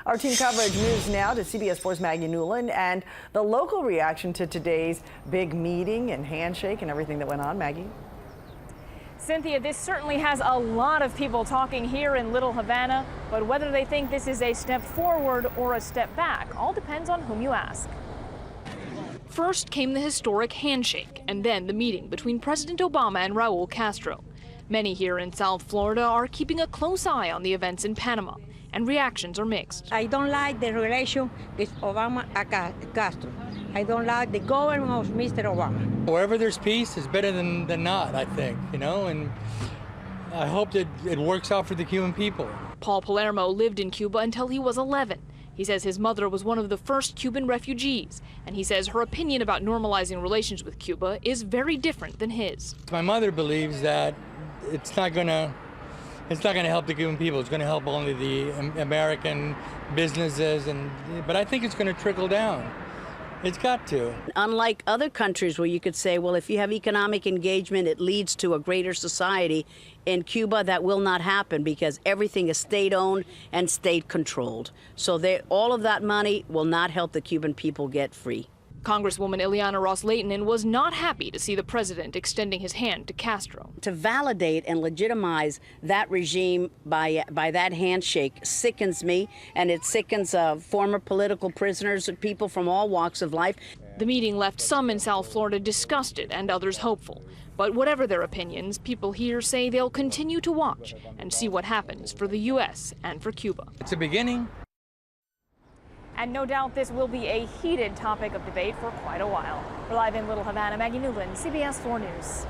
Our team coverage moves now to CBS 4's Maggie Newland and the local reaction to today's big meeting and handshake and everything that went on. Maggie? Cynthia, this certainly has a lot of people talking here in Little Havana, but whether they think this is a step forward or a step back all depends on whom you ask. First came the historic handshake, and then the meeting between President Obama and Raul Castro. Many here in South Florida are keeping a close eye on the events in Panama, and reactions are mixed. I don't like the relation with Obama and Castro. I don't like the government of Mr. Obama. Wherever there's peace, it's better than not, I think, and I hope that it works out for the Cuban people. Paul Palermo lived in Cuba until he was 11. He says his mother was one of the first Cuban refugees, and he says her opinion about normalizing relations with Cuba is very different than his. My mother believes that it's not going to help the Cuban people. It's going to help only the American businesses, but I think it's going to trickle down. It's got to. Unlike other countries where you could say, well, if you have economic engagement, it leads to a greater society, in Cuba that will not happen because everything is state-owned and state-controlled. So all of that money will not help the Cuban people get free. Congresswoman Ileana Ros-Lehtinen was not happy to see the president extending his hand to Castro. To validate and legitimize that regime by that handshake sickens me, and it sickens former political prisoners and people from all walks of life. The meeting left some in South Florida disgusted and others hopeful. But whatever their opinions, people here say they'll continue to watch and see what happens for the U.S. and for Cuba. It's a beginning. And no doubt this will be a heated topic of debate for quite a while. We're live in Little Havana. Maggie Newland, CBS 4 News.